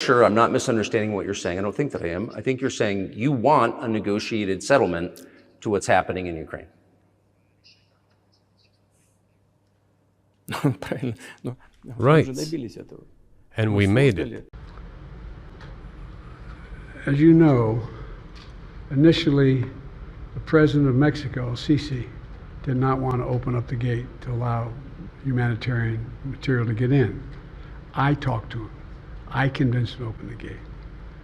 Sure, I'm not misunderstanding what you're saying. I don't think that I am. I think you're saying you want a negotiated settlement to what's happening in Ukraine. Right. And we made it. As you know, initially, the president of Mexico, Sisi, did not want to open up the gate to allow humanitarian material to get in. I talked to him. I convinced him to open the gate.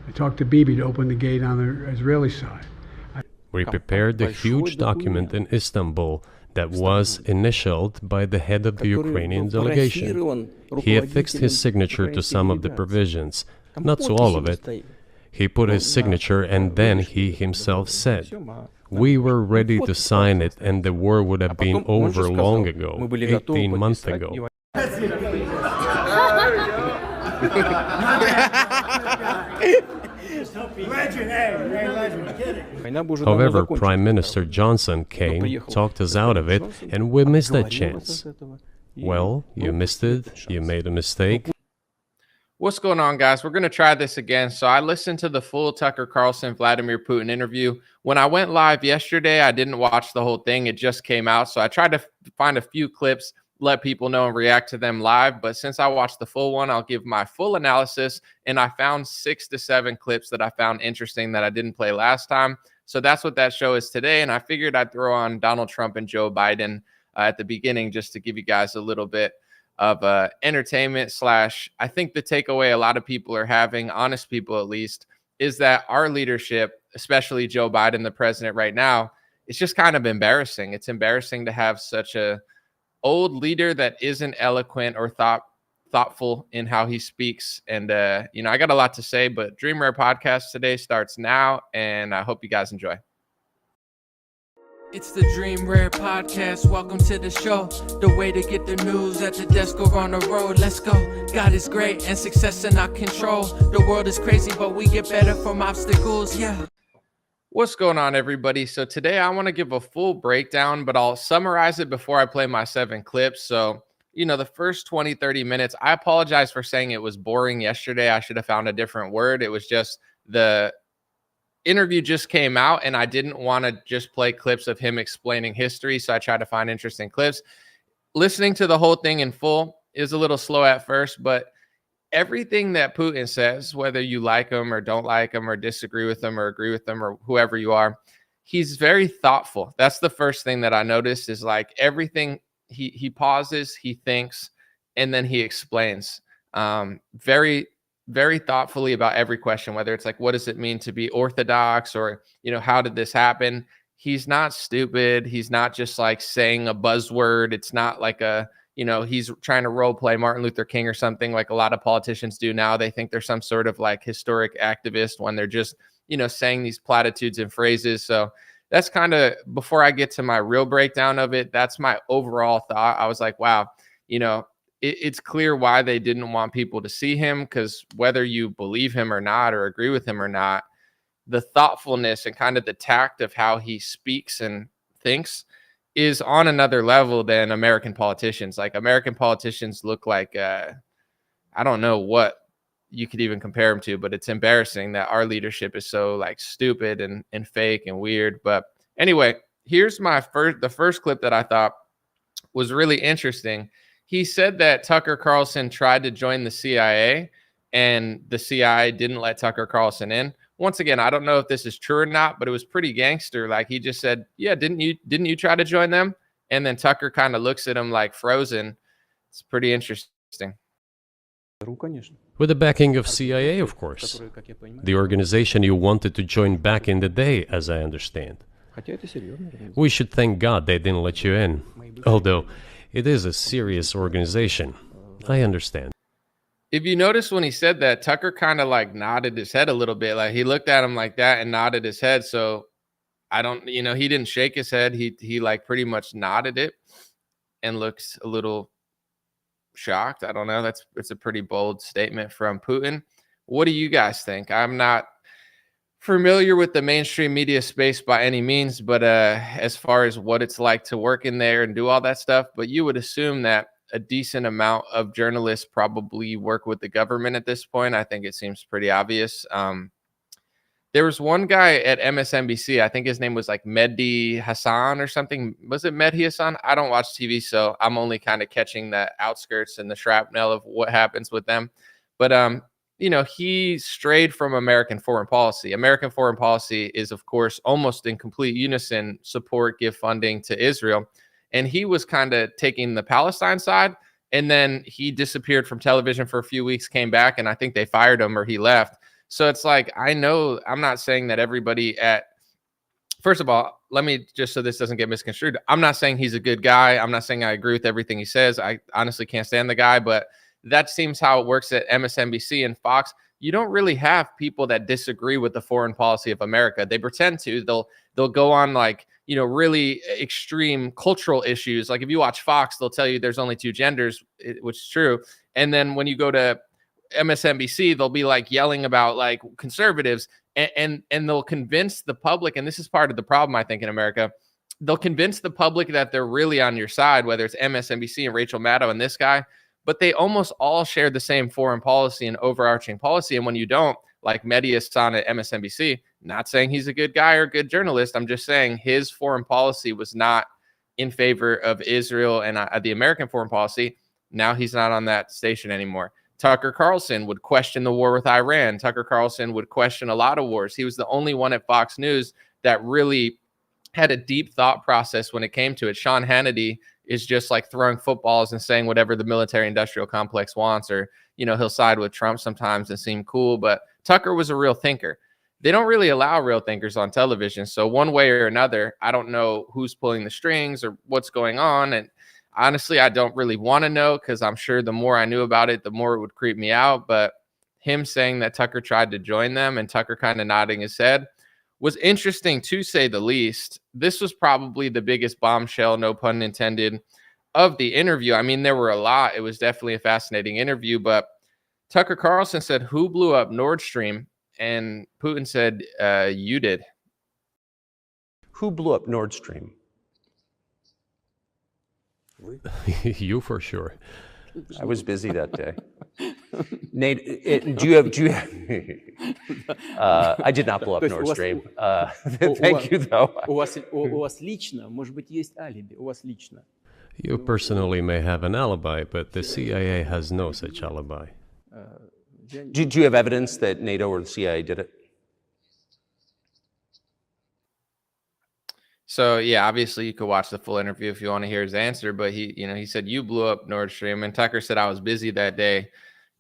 I talked to Bibi to open the gate on the Israeli side. We prepared a huge document in Istanbul that was initialed by the head of the Ukrainian delegation. He affixed his signature to some of the provisions, not to all of it. He put his signature and then he himself said, "We were ready to sign it and the war would have been over long ago, 18 months ago." However, Prime Minister Johnson came, talked us out of it, and we missed that chance. Well, you missed it, you made a mistake. What's going on, guys? We're going to try this again. So I listened to the full Tucker Carlson Vladimir Putin interview. When I went live yesterday, I didn't watch the whole thing. It just came out. So I tried to find a few clips, let people know and react to them live. But since I watched the full one, I'll give my full analysis. And I found 6 to 7 clips that I found interesting that I didn't play last time. So that's what that show is today. And I figured I'd throw on Donald Trump and Joe Biden at the beginning just to give you guys a little bit of entertainment / I think the takeaway a lot of people are having, honest people at least, is that our leadership, especially Joe Biden, the president right now, it's just kind of embarrassing. It's embarrassing to have such a old leader that isn't eloquent or thoughtful in how he speaks. And, I got a lot to say, but Dream Rare Podcast today starts now, and I hope you guys enjoy. It's the Dream Rare Podcast. Welcome to the show. The way to get the news at the desk or on the road. Let's go. God is great and success in our control. The world is crazy, but we get better from obstacles. Yeah. What's going on, everybody? So today I want to give a full breakdown, but I'll summarize it before I play my 7 clips. So, the first 20, 30 minutes, I apologize for saying it was boring yesterday. I should have found a different word. It was just the interview just came out and I didn't want to just play clips of him explaining history. So I tried to find interesting clips. Listening to the whole thing in full is a little slow at first, but everything that Putin says, whether you like him or don't like him or disagree with him or agree with him or whoever you are, he's very thoughtful. That's the first thing that I noticed is like everything he pauses, he thinks, and then he explains very, very thoughtfully about every question, whether it's like, what does it mean to be Orthodox or, how did this happen? He's not stupid. He's not just like saying a buzzword. It's not like he's trying to role play Martin Luther King or something like a lot of politicians do now. They think they're some sort of like historic activist when they're just, saying these platitudes and phrases. So that's kind of, before I get to my real breakdown of it, that's my overall thought. I was like, wow, it's clear why they didn't want people to see him, because whether you believe him or not or agree with him or not, the thoughtfulness and kind of the tact of how he speaks and thinks is on another level than American politicians. Like American politicians look like, I don't know what you could even compare them to, but it's embarrassing that our leadership is so like stupid and fake and weird. But anyway, here's the first clip that I thought was really interesting. He said that Tucker Carlson tried to join the CIA and the CIA didn't let Tucker Carlson in. Once again, I don't know if this is true or not, but it was pretty gangster. Like he just said, yeah, didn't you try to join them? And then Tucker kind of looks at him like frozen. It's pretty interesting. With the backing of CIA, of course. The organization you wanted to join back in the day, as I understand. We should thank God they didn't let you in. Although it is a serious organization. I understand. If you notice when he said that, Tucker kind of like nodded his head a little bit. Like he looked at him like that and nodded his head. So I don't, he didn't shake his head. He like pretty much nodded it and looks a little shocked. I don't know. It's a pretty bold statement from Putin. What do you guys think? I'm not familiar with the mainstream media space by any means, but as far as what it's like to work in there and do all that stuff, but you would assume that a decent amount of journalists probably work with the government at this point. I think it seems pretty obvious. There was one guy at MSNBC, I think his name was like Mehdi Hassan or something. Was it Mehdi Hassan? I don't watch TV, so I'm only kind of catching the outskirts and the shrapnel of what happens with them. But he strayed from American foreign policy. American foreign policy is, of course, almost in complete unison, support, give funding to Israel. And he was kind of taking the Palestine side. And then he disappeared from television for a few weeks, came back, and I think they fired him or he left. So it's like, I know I'm not saying that everybody first of all, let me just, so this doesn't get misconstrued, I'm not saying he's a good guy. I'm not saying I agree with everything he says. I honestly can't stand the guy, but that seems how it works at MSNBC and Fox. You don't really have people that disagree with the foreign policy of America. They pretend to. They'll go on like, really extreme cultural issues. Like if you watch Fox, they'll tell you there's only two genders, which is true. And then when you go to MSNBC, they'll be like yelling about like conservatives and they'll convince the public. And this is part of the problem, I think, in America. They'll convince the public that they're really on your side, whether it's MSNBC and Rachel Maddow and this guy, but they almost all share the same foreign policy and overarching policy. And when you don't, like Mehdi Hassan at MSNBC, not saying he's a good guy or good journalist. I'm just saying his foreign policy was not in favor of Israel and the American foreign policy. Now he's not on that station anymore. Tucker Carlson would question the war with Iran. Tucker Carlson would question a lot of wars. He was the only one at Fox News that really had a deep thought process when it came to it. Sean Hannity is just like throwing footballs and saying whatever the military industrial complex wants, or, he'll side with Trump sometimes and seem cool. But Tucker was a real thinker. They don't really allow real thinkers on television. So one way or another, I don't know who's pulling the strings or what's going on. And honestly, I don't really want to know, because I'm sure the more I knew about it, the more it would creep me out. But him saying that Tucker tried to join them and Tucker kind of nodding his head was interesting, to say the least. This was probably the biggest bombshell, no pun intended, of the interview. I mean, there were a lot. It was definitely a fascinating interview. But Tucker Carlson said, "Who blew up Nord Stream?" And Putin said, "You did." Who blew up Nord Stream? You for sure. I was busy that day. Nate, do you have? I did not blow up Nord Stream. Thank you, though. У вас лично, может быть, есть алиби. У вас лично. You personally may have an alibi, but the CIA has no such alibi. Do you have evidence that NATO or the CIA did it? So yeah, obviously you could watch the full interview if you want to hear his answer, but he said, "You blew up Nord Stream," and Tucker said, "I was busy that day."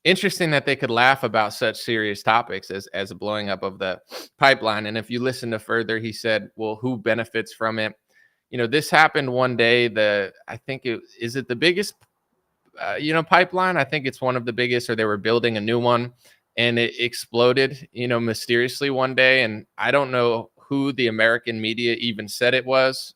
Interesting that they could laugh about such serious topics as a blowing up of the pipeline. And if you listen to further, he said, well, who benefits from it? This happened one day. I think is it the biggest, pipeline? I think it's one of the biggest, or they were building a new one and it exploded, mysteriously one day. And I don't know who the American media even said it was.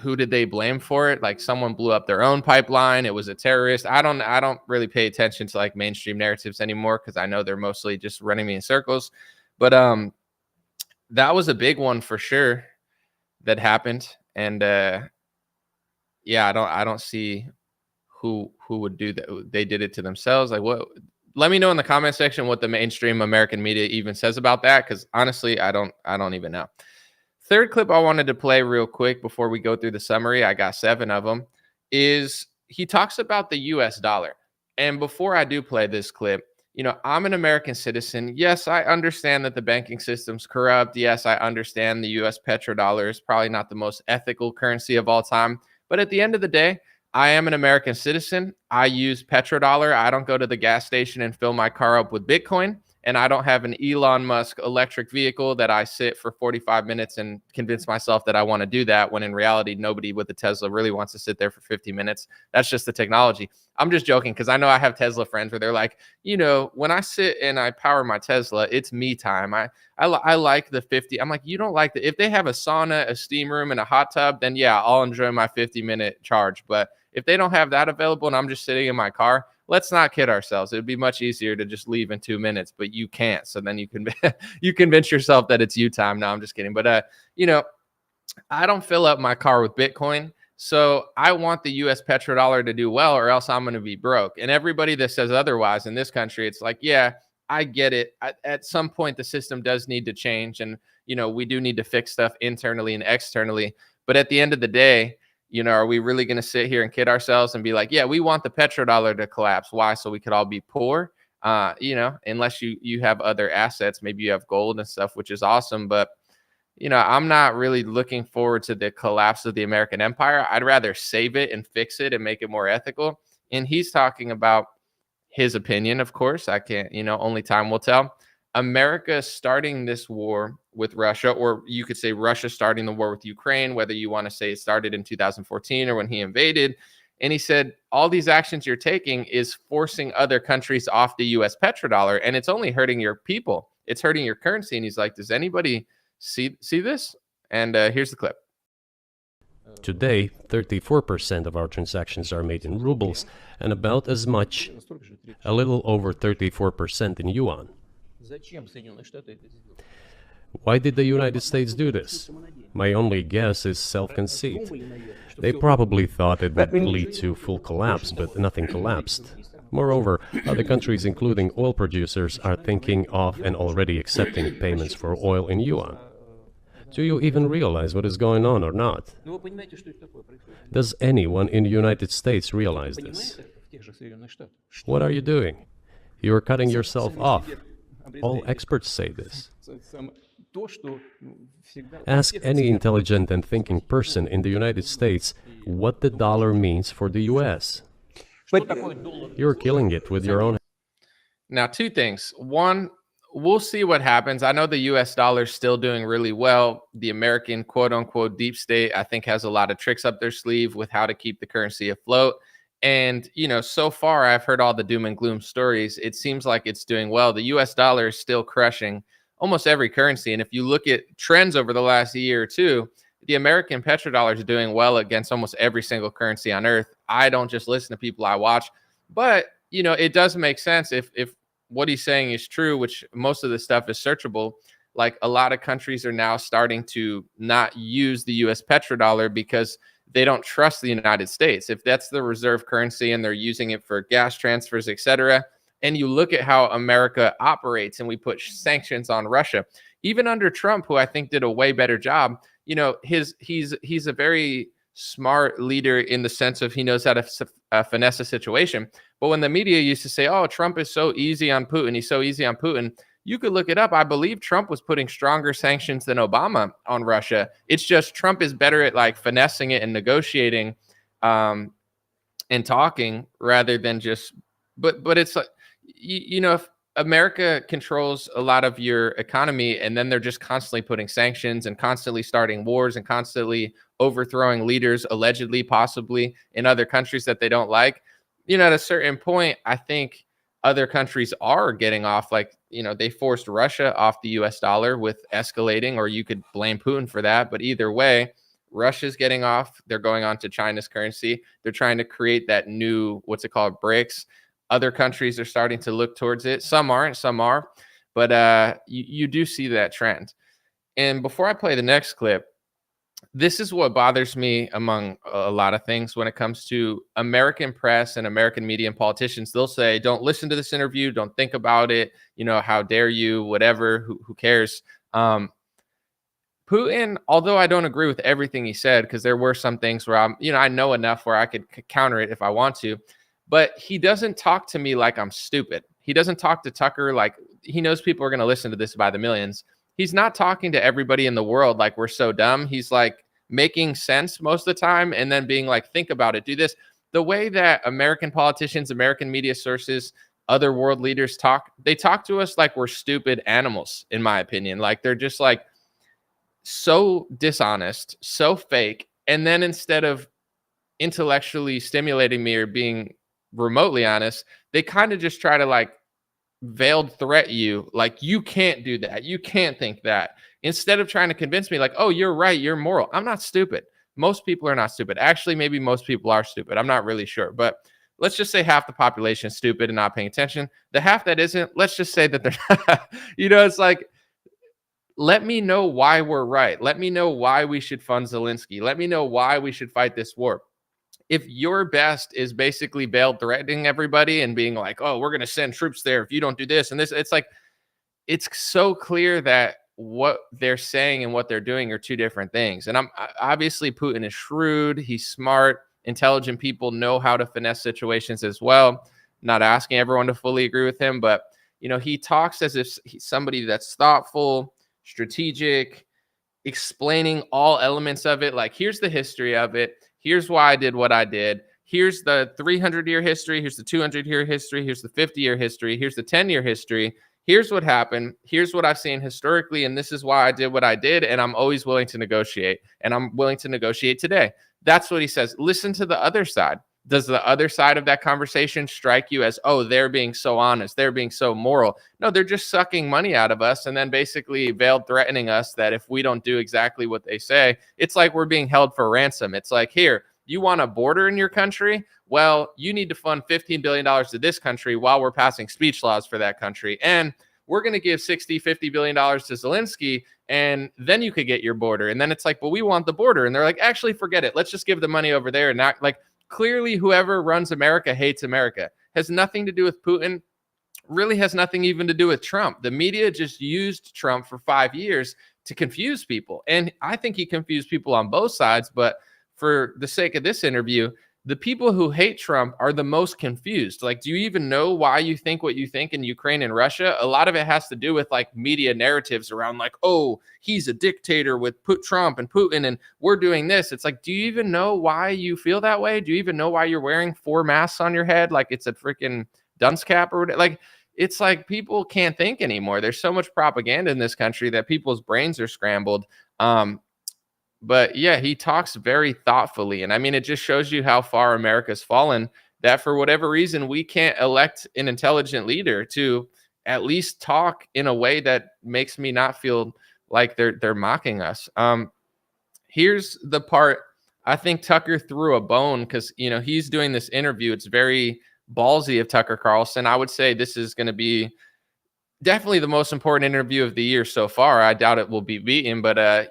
Who did they blame for it? Like someone blew up their own pipeline. It was a terrorist. I don't really pay attention to like mainstream narratives anymore, because I know they're mostly just running me in circles. But that was a big one for sure that happened. And yeah, I don't see who would do that. They did it to themselves. Like what? Let me know in the comment section what the mainstream American media even says about that, because honestly, I don't even know. Third clip I wanted to play real quick before we go through the summary, I got 7 of them, is he talks about the US dollar. And before I do play this clip, I'm an American citizen. Yes, I understand that the banking system's corrupt. Yes, I understand the US petrodollar is probably not the most ethical currency of all time. But at the end of the day, I am an American citizen. I use petrodollar. I don't go to the gas station and fill my car up with Bitcoin. And I don't have an Elon Musk electric vehicle that I sit for 45 minutes and convince myself that I want to do that, when in reality, nobody with a Tesla really wants to sit there for 50 minutes. That's just the technology. I'm just joking, because I know I have Tesla friends where they're like, when I sit and I power my Tesla, it's me time. I like the 50. I'm like, you don't like if they have a sauna, a steam room, and a hot tub, then yeah, I'll enjoy my 50-minute charge. But if they don't have that available and I'm just sitting in my car, let's not kid ourselves. It would be much easier to just leave in 2 minutes, but you can't. So then you can you convince yourself that it's you time. No, I'm just kidding. But I don't fill up my car with Bitcoin. So I want the US petrodollar to do well, or else I'm going to be broke. And everybody that says otherwise in this country, it's like, yeah, I get it. At some point, the system does need to change. And, we do need to fix stuff internally and externally. But at the end of the day, are we really going to sit here and kid ourselves and be like, yeah, we want the petrodollar to collapse? Why? So we could all be poor? Unless you have other assets, maybe you have gold and stuff, which is awesome. But I'm not really looking forward to the collapse of the American empire. I'd rather save it and fix it and make it more ethical. And he's talking about his opinion, of course. I can't, only time will tell. America starting this war with Russia, or you could say Russia starting the war with Ukraine, whether you want to say it started in 2014 or when he invaded. And he said, all these actions you're taking is forcing other countries off the US petrodollar, and it's only hurting your people. It's hurting your currency. And he's like, does anybody see this? And here's the clip. Today, 34% of our transactions are made in rubles and about as much, a little over 34% in yuan. Why did the United States do this? My only guess is self-conceit. They probably thought it would lead to full collapse, but nothing collapsed. Moreover, other countries, including oil producers, are thinking of and already accepting payments for oil in yuan. Do you even realize what is going on or not? Does anyone in the United States realize this? What are you doing? You are cutting yourself off. All experts say this. Ask any intelligent and thinking person in the United States what the dollar means for the US. You're killing it with your own. Now, two things. One, we'll see what happens. I know the US dollar is still doing really well. The American quote unquote deep state, I think, has a lot of tricks up their sleeve with how to keep the currency afloat. And, so far I've heard all the doom and gloom stories. It seems like it's doing well. The US dollar is still crushing almost every currency. And if you look at trends over the last year or two, the American petrodollar is doing well against almost every single currency on earth. I don't just listen to people, I watch. But, it does make sense if what he's saying is true, which most of the stuff is searchable. Like, a lot of countries are now starting to not use the US petrodollar because they don't trust the United States. If that's the reserve currency and they're using it for gas transfers, etc., and you look at how America operates and we put sanctions on Russia, even under Trump, who I think did a way better job, he's a very smart leader in the sense of he knows how to finesse a situation. But when the media used to say, oh, Trump is so easy on Putin, he's so easy on Putin, you could look it up. I believe Trump was putting stronger sanctions than Obama on Russia. It's just Trump is better at like finessing it and negotiating and talking rather than just, but it's like, if America controls a lot of your economy and then they're just constantly putting sanctions and constantly starting wars and constantly overthrowing leaders, allegedly, possibly in other countries that they don't like, at a certain point, I think other countries are getting off. Like, they forced Russia off the US dollar with escalating, or you could blame Putin for that. But either way, Russia's getting off. They're going on to China's currency. They're trying to create that new, what's it called, BRICS. Other countries are starting to look towards it. Some aren't, some are. But you do see that trend. And before I play the next clip, this is what bothers me among a lot of things when it comes to American press and American media and politicians. They'll say, don't listen to this interview. Don't think about it. How dare you, whatever, who cares? Putin, although I don't agree with everything he said, because there were some things where I know enough where I could counter it if I want to, but he doesn't talk to me like I'm stupid. He doesn't talk to Tucker like he knows people are going to listen to this by the millions. He's not talking to everybody in the world like we're so dumb. He's like making sense most of the time and then being like, think about it, do this. The way that American politicians, American media sources, other world leaders talk, they talk to us like we're stupid animals, in my opinion. Like they're just like so dishonest, so fake. And then instead of intellectually stimulating me or being remotely honest, they kind of just try to like veiled threat you, like you can't do that, you can't think that, instead of trying to convince me like, oh, you're right, you're moral. I'm not stupid. Most people are not stupid. Actually, maybe most people are stupid. I'm not really sure, but let's just say half the population is stupid and not paying attention. The half that isn't, let's just say that they're not. It's like let me know why we're right. Let me know why we should fund Zelensky. Let me know why we should fight this war. If your best is basically veiled threatening everybody and being like, oh, we're going to send troops there if you don't do this and this, it's like, it's so clear that what they're saying and what they're doing are two different things. And obviously Putin is shrewd. He's smart. Intelligent people know how to finesse situations as well. Not asking everyone to fully agree with him, but he talks as if he's somebody that's thoughtful, strategic, explaining all elements of it. Like, here's the history of it. Here's why I did what I did. Here's the 300-year history. Here's the 200-year history. Here's the 50-year history. Here's the 10-year history. Here's what happened. Here's what I've seen historically. And this is why I did what I did. And I'm always willing to negotiate. And I'm willing to negotiate today. That's what he says. Listen to the other side. Does the other side of that conversation strike you as, oh, they're being so honest, they're being so moral? No, they're just sucking money out of us and then basically veiled threatening us that if we don't do exactly what they say, it's like we're being held for ransom. It's like, here, you want a border in your country? Well, you need to fund $15 billion to this country while we're passing speech laws for that country. And we're going to give $50 billion to Zelensky, and then you could get your border. And then it's like, well, we want the border. And they're like, actually, forget it. Let's just give the money over there and not like, clearly, whoever runs America hates America. Has nothing to do with Putin. Really has nothing even to do with Trump. The media just used Trump for 5 years to confuse people. And I think he confused people on both sides. But for the sake of this interview, the people who hate Trump are the most confused. Like, do you even know why you think what you think in Ukraine and Russia? A lot of it has to do with like media narratives around like, oh, he's a dictator with Trump and Putin and we're doing this. It's like, do you even know why you feel that way? Do you even know why you're wearing 4 masks on your head? Like it's a freaking dunce cap or whatever. Like, it's like people can't think anymore. There's so much propaganda in this country that people's brains are scrambled. But yeah, he talks very thoughtfully. And I mean, it just shows you how far America's fallen, that for whatever reason, we can't elect an intelligent leader to at least talk in a way that makes me not feel like they're mocking us. Here's the part. I think Tucker threw a bone because, he's doing this interview. It's very ballsy of Tucker Carlson. I would say this is going to be definitely the most important interview of the year so far. I doubt it will be beaten, but,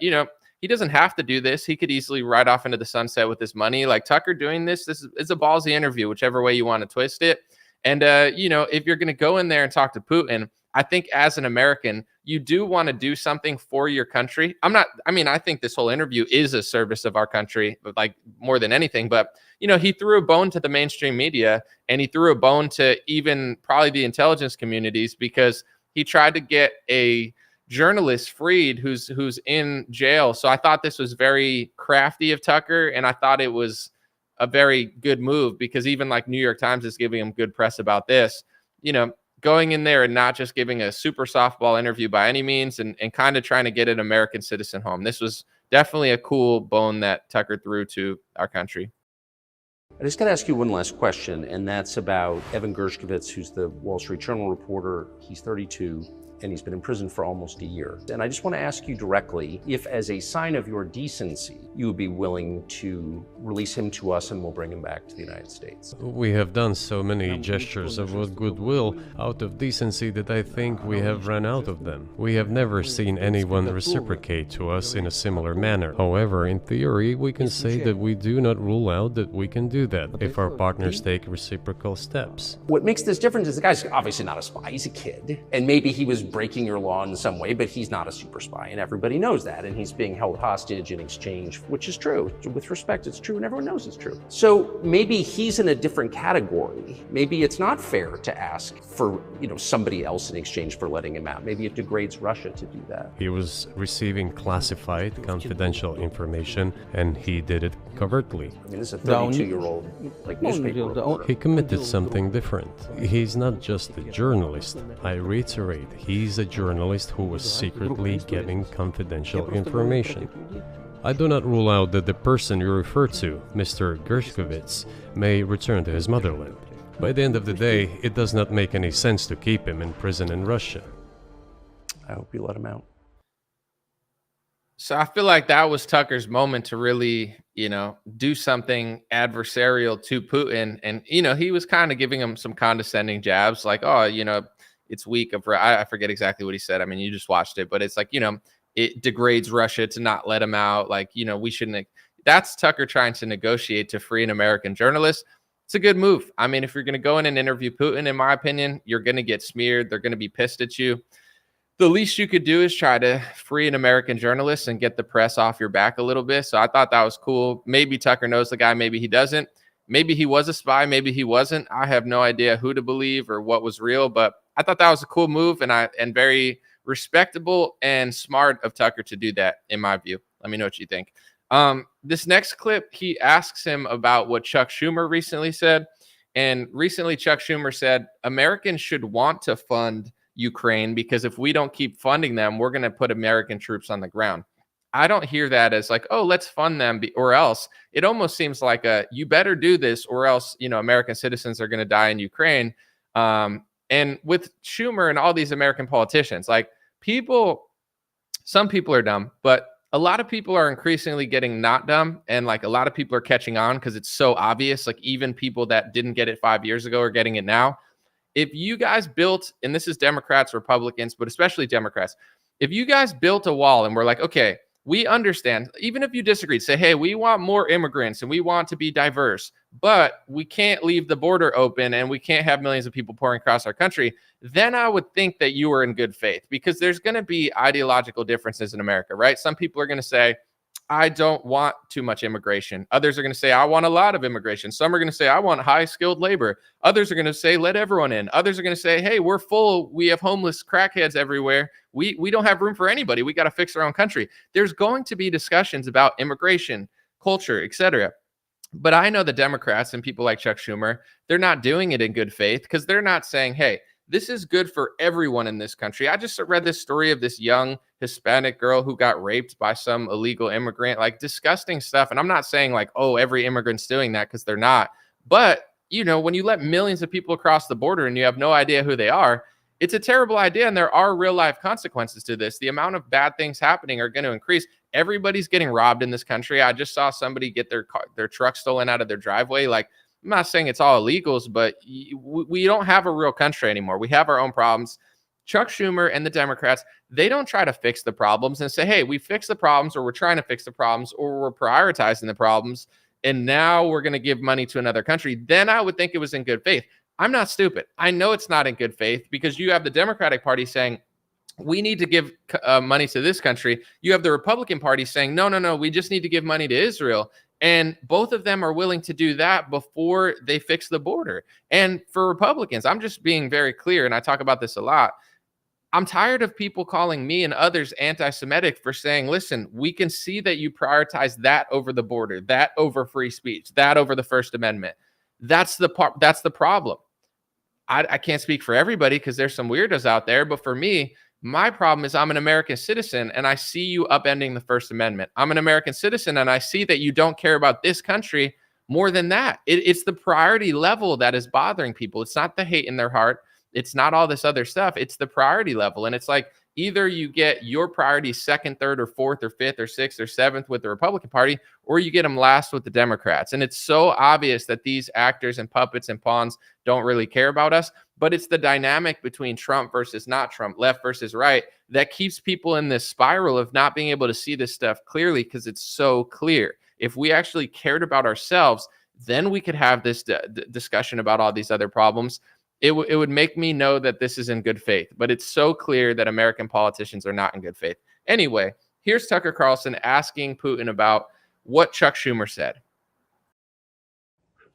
he doesn't have to do this. He could easily ride off into the sunset with his money. Like Tucker doing this is a ballsy interview, whichever way you want to twist it. And, if you're going to go in there and talk to Putin, I think as an American, you do want to do something for your country. I think this whole interview is a service of our country, but like more than anything. But, he threw a bone to the mainstream media and he threw a bone to even probably the intelligence communities because he tried to get a journalist freed who's in jail. So I thought this was very crafty of Tucker, and I thought it was a very good move because even like New York Times is giving him good press about this, going in there and not just giving a super softball interview by any means and kind of trying to get an American citizen home. This was definitely a cool bone that Tucker threw to our country. I just got to ask you one last question, and that's about Evan Gershkovich, who's the Wall Street Journal reporter. He's 32. And he's been in prison for almost a year. And I just want to ask you directly if, as a sign of your decency, you would be willing to release him to us and we'll bring him back to the United States. We have done so many gestures of goodwill out of decency that I think we have run out of them. We have never seen anyone reciprocate to us in a similar manner. However, in theory, we can say that we do not rule out that we can do that if our partners take reciprocal steps. What makes this different is the guy's obviously not a spy, he's a kid. And maybe he was breaking your law in some way, but he's not a super spy, and everybody knows that, and he's being held hostage in exchange, which is true. With respect, it's true, and everyone knows it's true. So maybe he's in a different category. Maybe it's not fair to ask for, somebody else in exchange for letting him out. Maybe it degrades Russia to do that. He was receiving classified, confidential information, and he did it covertly. I mean, this is a 32-year-old newspaper reporter. He committed something different. He's not just a journalist. I reiterate, he's a journalist who was secretly getting confidential information. I do not rule out that the person you refer to, Mr. Gershkovich, may return to his motherland. By the end of the day, it does not make any sense to keep him in prison in Russia. I hope you let him out. So I feel like that was Tucker's moment to really, do something adversarial to Putin. And, he was kind of giving him some condescending jabs like, oh, it's weak. I forget exactly what he said. I mean, you just watched it, but it's like, it degrades Russia to not let him out. Like, you know, we shouldn't. That's Tucker trying to negotiate to free an American journalist. It's a good move. I mean, if you're going to go in and interview Putin, in my opinion, you're going to get smeared. They're going to be pissed at you. The least you could do is try to free an American journalist and get the press off your back a little bit. So I thought that was cool. Maybe Tucker knows the guy. Maybe he doesn't. Maybe he was a spy. Maybe he wasn't. I have no idea who to believe or what was real, but I thought that was a cool move and very respectable and smart of Tucker to do that, in my view. Let me know what you think. This next clip, he asks him about what Chuck Schumer recently said. And recently Chuck Schumer said, Americans should want to fund Ukraine because if we don't keep funding them, we're going to put American troops on the ground. I don't hear that as like, oh, let's fund them or else. It almost seems like you better do this or else, you know, American citizens are going to die in Ukraine. And with Schumer and all these American politicians, like some people are dumb, but a lot of people are increasingly getting not dumb. And like a lot of people are catching on because it's so obvious. Like even people that didn't get it 5 years ago are getting it now. If you guys built, and this is Democrats, Republicans, but especially Democrats, if you guys built a wall and we're like, okay, we understand, even if you disagreed, say, hey, we want more immigrants and we want to be diverse, but we can't leave the border open and we can't have millions of people pouring across our country, then I would think that you were in good faith because there's going to be ideological differences in America, right? Some people are going to say, I don't want too much immigration. Others are going to say, I want a lot of immigration. Some are going to say, I want high skilled labor. Others are going to say, let everyone in. Others are going to say, hey, we're full. We have homeless crackheads everywhere. We don't have room for anybody. We got to fix our own country. There's going to be discussions about immigration, culture, etc. But I know the Democrats and people like Chuck Schumer, they're not doing it in good faith because they're not saying, hey, this is good for everyone in this country. I just read this story of this young Hispanic girl who got raped by some illegal immigrant, like disgusting stuff. And I'm not saying like, oh, every immigrant's doing that because they're not. But, you know, when you let millions of people across the border and you have no idea who they are, it's a terrible idea. And there are real life consequences to this. The amount of bad things happening are going to increase. Everybody's getting robbed in this country. I just saw somebody get their truck stolen out of their driveway. Like, I'm not saying it's all illegals, but we don't have a real country anymore. We have our own problems. Chuck Schumer and the Democrats, they don't try to fix the problems and say, hey, we fixed the problems or we're trying to fix the problems or we're prioritizing the problems and now we're going to give money to another country. Then I would think it was in good faith. I'm not stupid. I know it's not in good faith because you have the Democratic Party saying, we need to give money to this country. You have the Republican Party saying, no, we just need to give money to Israel. And both of them are willing to do that before they fix the border. And for Republicans, I'm just being very clear, and I talk about this a lot. I'm tired of people calling me and others anti-Semitic for saying, listen, we can see that you prioritize that over the border, that over free speech, that over the First Amendment. That's the problem. I can't speak for everybody because there's some weirdos out there, but for me, my problem is I'm an American citizen and I see you upending the First Amendment. I'm an American citizen and I see that you don't care about this country more than that. It's the priority level that is bothering people. It's not the hate in their heart. It's not all this other stuff. It's the priority level. And it's like either you get your priorities second, third, or fourth, or fifth, or sixth, or seventh with the Republican Party, or you get them last with the Democrats. And it's so obvious that these actors and puppets and pawns don't really care about us. But it's the dynamic between Trump versus not Trump, left versus right, that keeps people in this spiral of not being able to see this stuff clearly because it's so clear. If we actually cared about ourselves, then we could have this discussion about all these other problems. It would make me know that this is in good faith. But it's so clear that American politicians are not in good faith. Anyway, here's Tucker Carlson asking Putin about what Chuck Schumer said.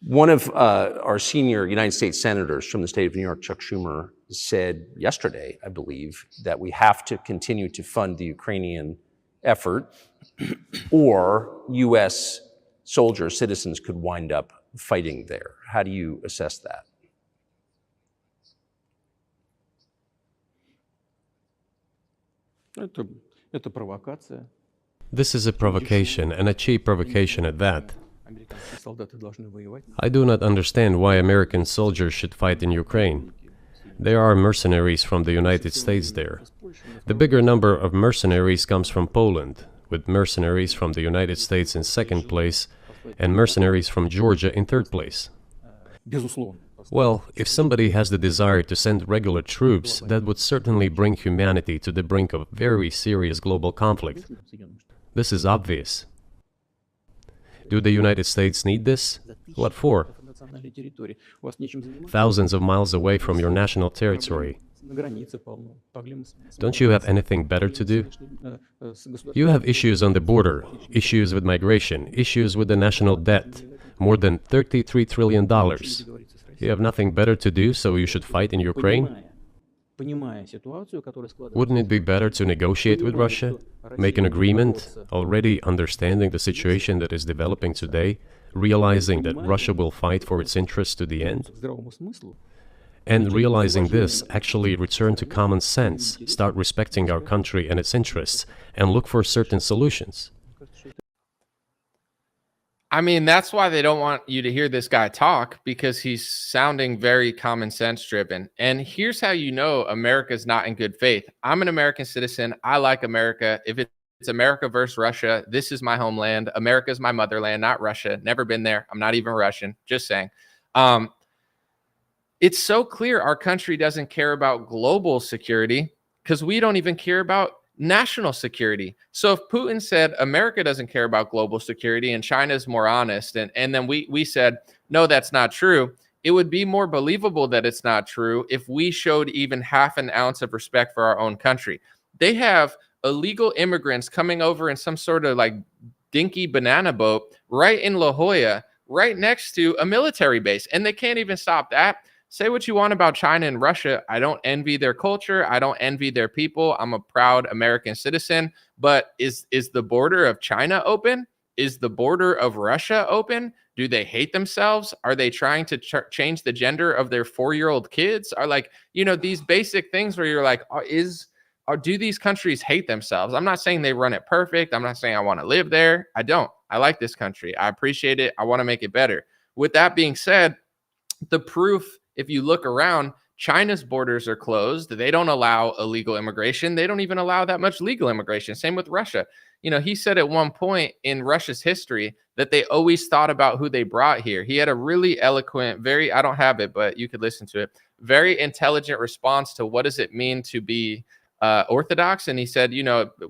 One of our senior United States senators from the state of New York, Chuck Schumer, said yesterday, I believe, that we have to continue to fund the Ukrainian effort or U.S. soldiers, citizens could wind up fighting there. How do you assess that? Это провокация. This is a provocation, and a cheap provocation at that. Американские солдаты должны воевать. I do not understand why American soldiers should fight in Ukraine. There are mercenaries from the United States there. The bigger number of mercenaries comes from Poland, with mercenaries from the United States in second place, and mercenaries from Georgia in third place. Безусловно. Well, if somebody has the desire to send regular troops, that would certainly bring humanity to the brink of very serious global conflict. This is obvious. Do the United States need this? What for? Thousands of miles away from your national territory. Don't you have anything better to do? You have issues on the border, issues with migration, issues with the national debt, more than $33 trillion. You have nothing better to do, so you should fight in Ukraine? Wouldn't it be better to negotiate with Russia, make an agreement, already understanding the situation that is developing today, realizing that Russia will fight for its interests to the end? And realizing this, actually return to common sense, start respecting our country and its interests, and look for certain solutions. I mean, that's why they don't want you to hear this guy talk, because he's sounding very common sense driven. And here's how you know America's not in good faith. I'm an American citizen. I like America. If it's America versus Russia, this is my homeland. America's my motherland, not Russia. Never been there. I'm not even Russian. Just saying. It's so clear our country doesn't care about global security because we don't even care about national security. So if Putin said America doesn't care about global security and China's more honest, and then we said, no, that's not true, it would be more believable that it's not true if we showed even half an ounce of respect for our own country. They have illegal immigrants coming over in some sort of like dinky banana boat right in La Jolla, right next to a military base, and they can't even stop that. Say what you want about China and Russia. I don't envy their culture. I don't envy their people. I'm a proud American citizen. But is the border of China open? Is the border of Russia open? Do they hate themselves? Are they trying to change the gender of their 4-year-old kids? Are like, these basic things where you're like, do these countries hate themselves? I'm not saying they run it perfect. I'm not saying I want to live there. I don't. I like this country. I appreciate it. I want to make it better. With that being said, the proof, if you look around, China's borders are closed. They don't allow illegal immigration. They don't even allow that much legal immigration. Same with Russia. He said at one point in Russia's history that they always thought about who they brought here. He had a really eloquent, I don't have it, but you could listen to it, very intelligent response to what does it mean to be Orthodox. And he said,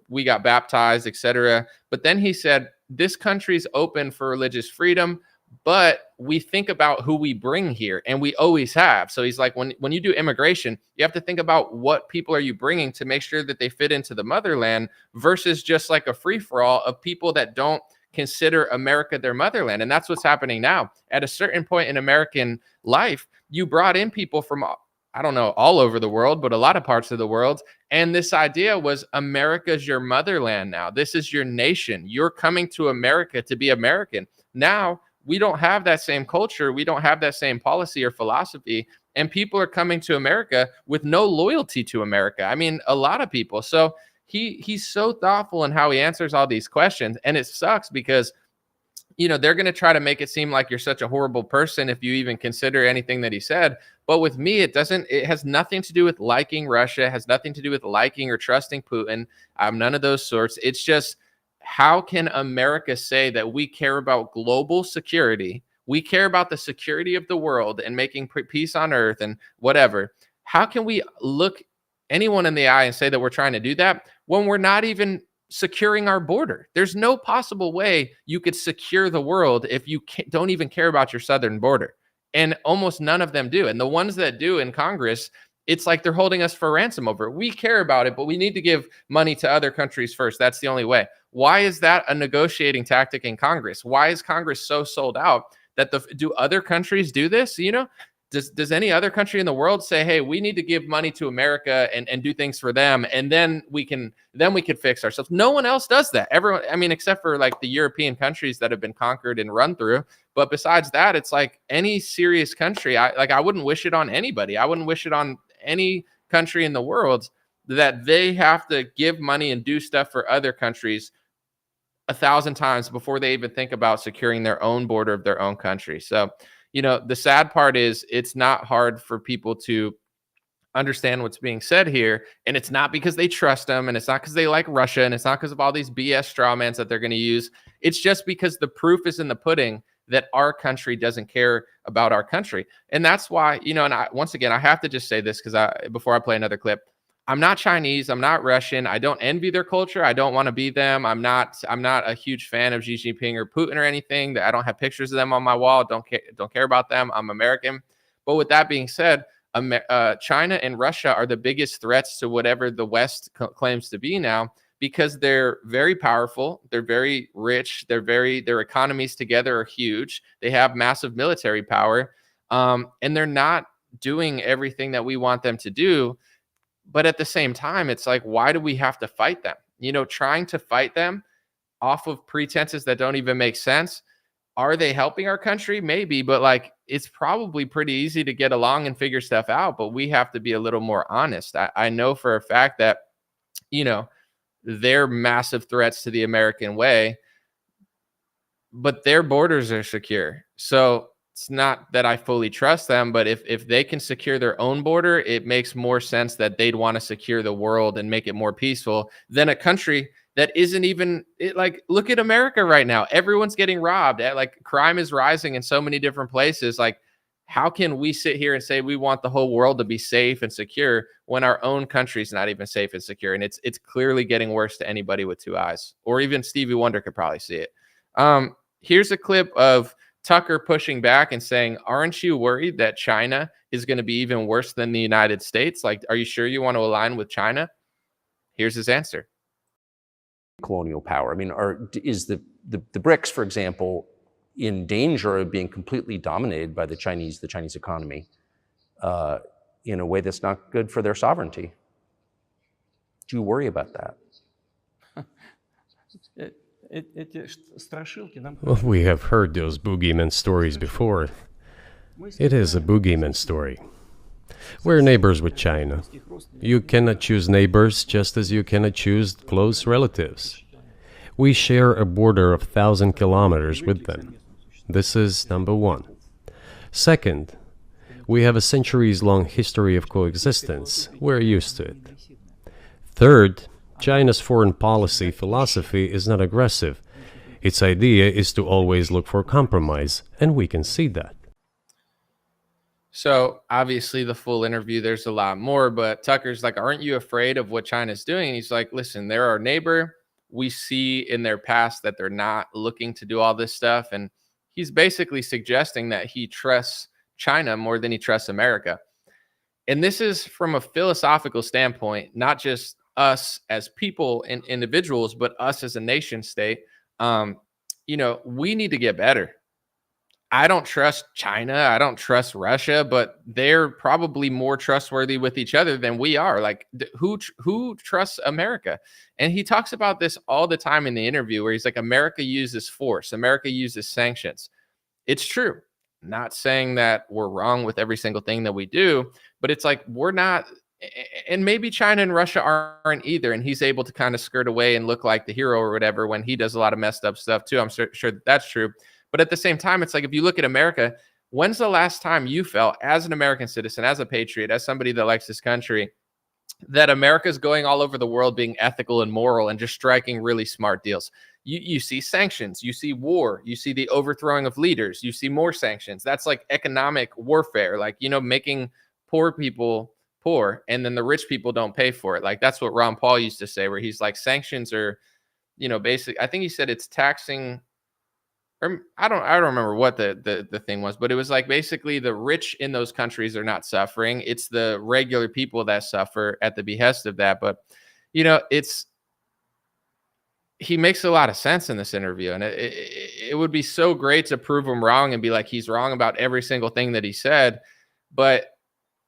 we got baptized, etc. But then he said, this country's open for religious freedom, but we think about who we bring here, and we always have. So he's like, when you do immigration, you have to think about what people are you bringing to make sure that they fit into the motherland versus just like a free-for-all of people that don't consider America their motherland. And that's what's happening now. At a certain point in American life, you brought in people from, I don't know, all over the world, but a lot of parts of the world. And this idea was America's your motherland now. This is your nation. You're coming to America to be American. Now, we don't have that same culture. We don't have that same policy or philosophy. And people are coming to America with no loyalty to America. I mean, a lot of people. So he's so thoughtful in how he answers all these questions. And it sucks because, they're going to try to make it seem like you're such a horrible person if you even consider anything that he said. But with me, it has nothing to do with liking Russia. It has nothing to do with liking or trusting Putin. I'm none of those sorts. It's just, how can America say that we care about global security? We care about the security of the world and making peace on earth and whatever. How can we look anyone in the eye and say that we're trying to do that when we're not even securing our border? There's no possible way you could secure the world if you don't even care about your southern border. And almost none of them do. And the ones that do in Congress, it's like they're holding us for ransom over it. We care about it, but we need to give money to other countries first. That's the only way. Why is that a negotiating tactic in Congress? Why is Congress so sold out that do other countries do this? Does any other country in the world say, hey, we need to give money to America and do things for them, and then we can fix ourselves? No one else does that. Everyone, except for like the European countries that have been conquered and run through. But besides that, it's like any serious country. I wouldn't wish it on anybody. I wouldn't wish it on any country in the world that they have to give money and do stuff for other countries 1,000 times before they even think about securing their own border of their own country. So, the sad part is it's not hard for people to understand what's being said here. And it's not because they trust them, and it's not because they like Russia, and it's not because of all these BS strawmans that they're going to use. It's just because the proof is in the pudding that our country doesn't care about our country. And that's why, and once again, I have to just say this before I play another clip. I'm not Chinese. I'm not Russian. I don't envy their culture. I don't want to be them. I'm not a huge fan of Xi Jinping or Putin or anything. I don't have pictures of them on my wall. Don't care about them. I'm American. But with that being said, China and Russia are the biggest threats to whatever the West claims to be now, because they're very powerful. They're very rich. Their economies together are huge. They have massive military power. And they're not doing everything that we want them to do. But at the same time, it's like, why do we have to fight them? Trying to fight them off of pretenses that don't even make sense. Are they helping our country? Maybe, but like, it's probably pretty easy to get along and figure stuff out, but we have to be a little more honest. I know for a fact that, they're massive threats to the American way, but their borders are secure. So it's not that I fully trust them, but if they can secure their own border, it makes more sense that they'd want to secure the world and make it more peaceful than a country that isn't even like, look at America right now. Everyone's getting robbed. Like, crime is rising in so many different places. Like, how can we sit here and say we want the whole world to be safe and secure when our own country's not even safe and secure? And it's clearly getting worse to anybody with two eyes, or even Stevie Wonder could probably see it. Here's a clip of Tucker pushing back and saying, aren't you worried that China is going to be even worse than the United States? Like, are you sure you want to align with China? Here's his answer. Colonial power. I mean, is the BRICS, for example, in danger of being completely dominated by the Chinese economy in a way that's not good for their sovereignty? Do you worry about that? Well, we have heard those boogeyman stories before. It is a boogeyman story. We're neighbors with China. You cannot choose neighbors just as you cannot choose close relatives. We share a border of 1,000 kilometers with them. This is number one. Second, we have a centuries-long history of coexistence. We're used to it. Third, China's foreign policy philosophy is not aggressive. Its idea is to always look for compromise, and we can see that. So obviously the full interview, there's a lot more, but Tucker's like, aren't you afraid of what China's doing? And he's like, listen, they're our neighbor. We see in their past that they're not looking to do all this stuff. And he's basically suggesting that he trusts China more than he trusts America. And this is from a philosophical standpoint, not just us as people and individuals, but us as a nation state. We need to get better. I don't trust China. I don't trust Russia, but they're probably more trustworthy with each other than we are. Like, who trusts America? And he talks about this all the time in the interview, where he's like, America uses force. America uses sanctions. It's true. Not saying that we're wrong with every single thing that we do, but it's like, we're not, and maybe China and Russia aren't either. And he's able to kind of skirt away and look like the hero or whatever when he does a lot of messed up stuff too. I'm sure that's true. But at the same time, it's like, if you look at America, when's the last time you felt, as an American citizen, as a patriot, as somebody that likes this country, that America's going all over the world being ethical and moral and just striking really smart deals? You see sanctions, you see war, you see the overthrowing of leaders, you see more sanctions. That's like economic warfare, like, making poor people poor, and then the rich people don't pay for it. Like, that's what Ron Paul used to say, where he's like, sanctions are, basically, I think he said it's taxing, or I don't remember what the thing was, but it was like, basically the rich in those countries are not suffering. It's the regular people that suffer at the behest of that. But, he makes a lot of sense in this interview, and it would be so great to prove him wrong and be like, he's wrong about every single thing that he said. But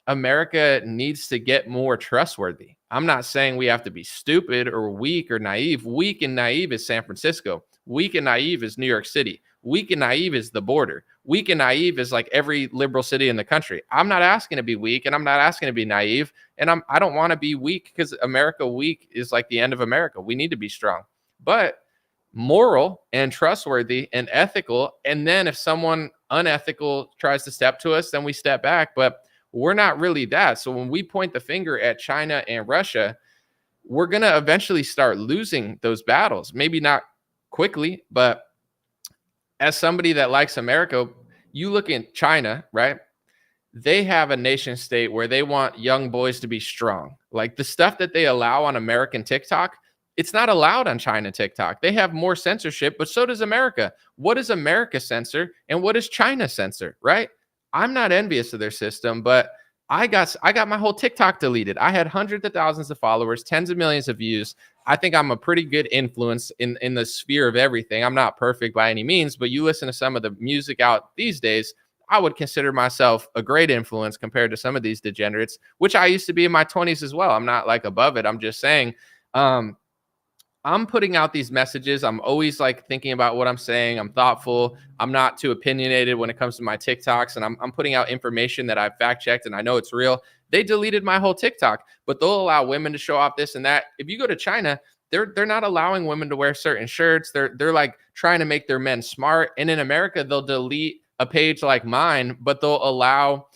America needs to get more trustworthy. I'm not saying we have to be stupid or weak or naive. Weak and naive is San Francisco. Weak and naive is New York City. Weak and naive is the border. Weak and naive is like every liberal city in the country. I'm not asking to be weak, and I'm not asking to be naive, and I don't want to be weak, because America weak is like the end of America. We need to be strong, but moral and trustworthy and ethical. And then if someone unethical tries to step to us, then we step back. But we're not really that. So when we point the finger at China and Russia, we're going to eventually start losing those battles. Maybe not quickly, but as somebody that likes America, you look in China, right? They have a nation state where they want young boys to be strong. Like the stuff that they allow on American TikTok, it's not allowed on China TikTok. They have more censorship, but so does America. What does America censor and what does China censor, right? I'm not envious of their system, but I got my whole TikTok deleted. I had hundreds of thousands of followers, tens of millions of views. I think I'm a pretty good influence in the sphere of everything. I'm not perfect by any means, but you listen to some of the music out these days, I would consider myself a great influence compared to some of these degenerates, which I used to be in my 20s as well. I'm not like above it. I'm just saying, I'm putting out these messages. I'm always like thinking about what I'm saying. I'm thoughtful. I'm not too opinionated when it comes to my TikToks, and I'm putting out information that I've fact checked and I know it's real. They deleted my whole TikTok, but they'll allow women to show off this and that. If you go to China, they're not allowing women to wear certain shirts. They're like trying to make their men smart. And in America, they'll delete a page like mine, but they'll allow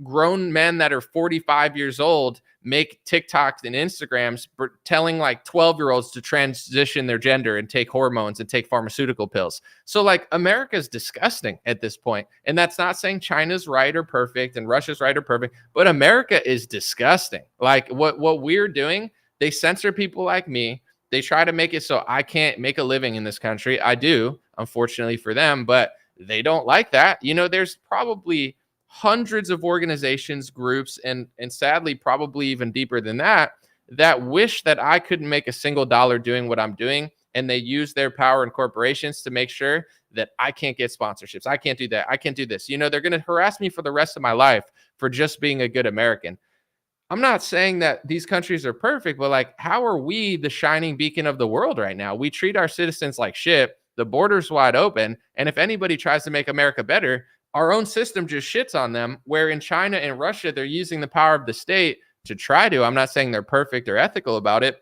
grown men that are 45 years old make TikToks and Instagrams telling like 12-year-olds to transition their gender and take hormones and take pharmaceutical pills. So like America's disgusting at this point. And that's not saying China's right or perfect and Russia's right or perfect, but America is disgusting. Like what we're doing, they censor people like me. They try to make it so I can't make a living in this country. I do, unfortunately for them, but they don't like that. You know, there's probably hundreds of organizations, groups, and sadly, probably even deeper than that, that wish that I couldn't make a single dollar doing what I'm doing. And they use their power in corporations to make sure that I can't get sponsorships. I can't do that. I can't do this. You know, they're going to harass me for the rest of my life for just being a good American. I'm not saying that these countries are perfect, but like, how are we the shining beacon of the world right now? We treat our citizens like shit. The border's wide open. And if anybody tries to make America better, our own system just shits on them, where in China and Russia, they're using the power of the state to try to, I'm not saying they're perfect or ethical about it,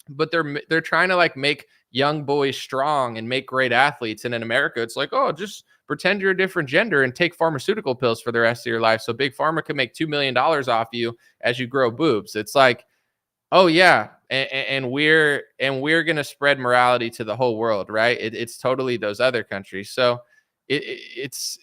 but they're trying to like make young boys strong and make great athletes. And in America, it's like, oh, just pretend you're a different gender and take pharmaceutical pills for the rest of your life. So Big Pharma can make $2 million off you as you grow boobs. It's like, oh yeah. And we're going to spread morality to the whole world, right? It's totally those other countries. So it's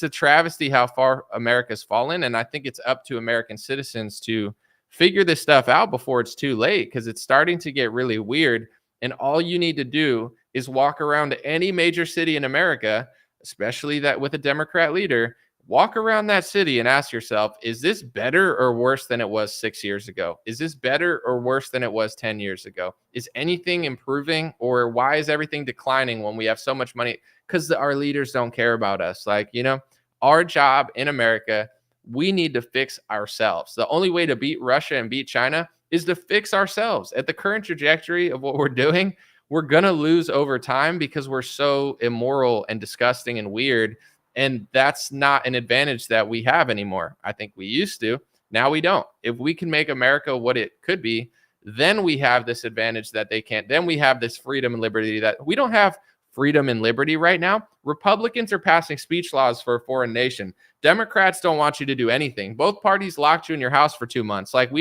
a travesty how far America's fallen. And I think it's up to American citizens to figure this stuff out before it's too late, because it's starting to get really weird. And all you need to do is walk around to any major city in America, especially that with a Democrat leader, walk around that city and ask yourself, is this better or worse than it was 6 years ago? Is this better or worse than it was 10 years ago? Is anything improving, or why is everything declining when we have so much money? Because our leaders don't care about us. Like, you know, our job in America, we need to fix ourselves. The only way to beat Russia and beat China is to fix ourselves. At the current trajectory of what we're doing, we're going to lose over time because we're so immoral and disgusting and weird. And that's not an advantage that we have anymore. I think we used to. Now we don't. If we can make America what it could be, then we have this advantage that they can't. Then we have this freedom and liberty that we don't have. Freedom and liberty right now. Republicans are passing speech laws for a foreign nation. Democrats don't want you to do anything. Both parties locked you in your house for 2 months. Like,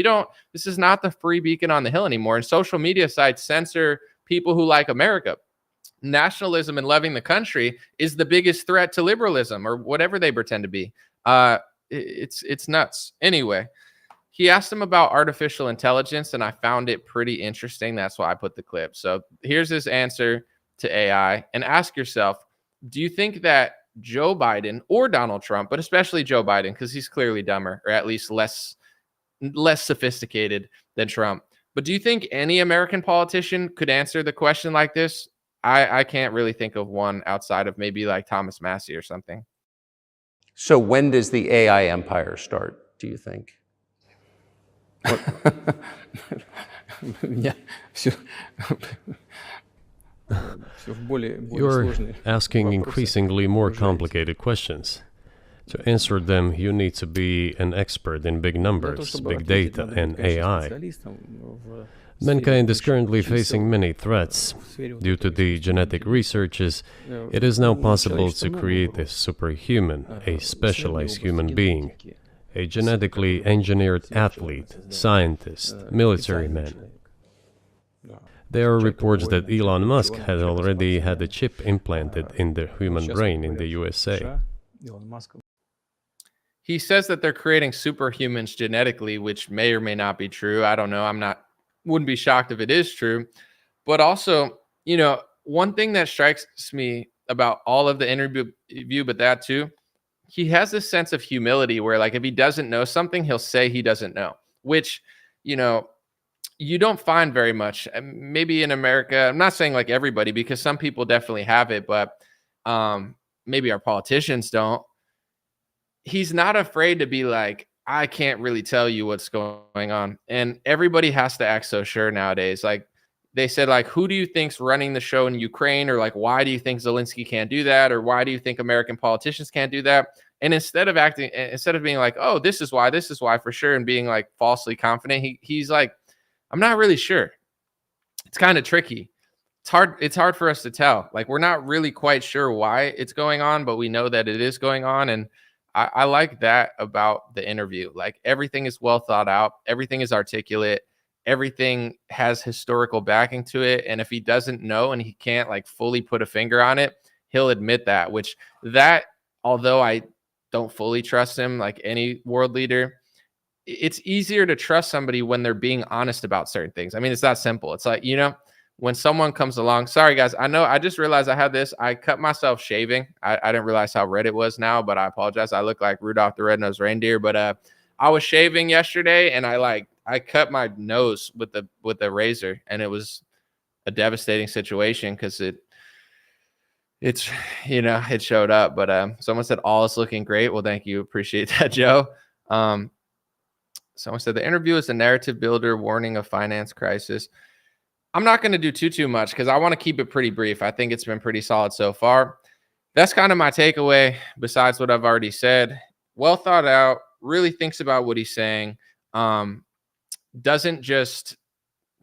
this is not the free beacon on the hill anymore. And social media sites censor people who like America. Nationalism and loving the country is the biggest threat to liberalism, or whatever they pretend to be. It's nuts. Anyway, he asked him about artificial intelligence, and I found it pretty interesting. That's why I put the clip. So here's his answer to AI, and ask yourself, do you think that Joe Biden or Donald Trump, but especially Joe Biden, because he's clearly dumber, or at least less sophisticated than Trump, but do you think any American politician could answer the question like this? I can't really think of one outside of maybe like Thomas Massey or something. So when does the AI empire start, do you think? Yeah. You're asking increasingly more complicated questions. To answer them, you need to be an expert in big numbers, big data, and AI. Mankind is currently facing many threats. Due to the genetic researches, it is now possible to create a superhuman, a specialized human being, a genetically engineered athlete, scientist, military man. There are reports that Elon Musk had already had a chip implanted in the human brain in the USA. He says that they're creating superhumans genetically, which may or may not be true. I don't know. Wouldn't be shocked if it is true. But also, one thing that strikes me about all of the interview, but that too, he has this sense of humility where, like, if he doesn't know something, he'll say he doesn't know, which, you don't find very much. Maybe in America, I'm not saying like everybody, because some people definitely have it, but maybe our politicians don't. He's not afraid to be like, I can't really tell you what's going on. And everybody has to act so sure nowadays. Like, they said, like, who do you think's running the show in Ukraine? Or like, why do you think Zelensky can't do that? Or why do you think American politicians can't do that? And instead of being like, oh, this is why for sure, and being like falsely confident, he's like, I'm not really sure. It's kind of tricky. It's hard for us to tell. Like, we're not really quite sure why it's going on, but we know that it is going on. And I like that about the interview. Like, everything is well thought out. Everything is articulate. Everything has historical backing to it. And if he doesn't know and he can't like fully put a finger on it, he'll admit that, although I don't fully trust him like any world leader, it's easier to trust somebody when they're being honest about certain things. I mean, it's that simple. It's like, when someone comes along, sorry guys, I just realized I had this. I cut myself shaving. I didn't realize how red it was now, but I apologize. I look like Rudolph the Red-Nosed Reindeer, but I was shaving yesterday and I cut my nose with the razor, and it was a devastating situation because it showed up. But someone said all is looking great. Well, thank you. Appreciate that, Joe. Someone said the interview is a narrative builder warning of finance crisis. I'm not going to do too much because I want to keep it pretty brief. I think it's been pretty solid so far. That's kind of my takeaway, besides what I've already said. Well thought out, really thinks about what he's saying. Doesn't just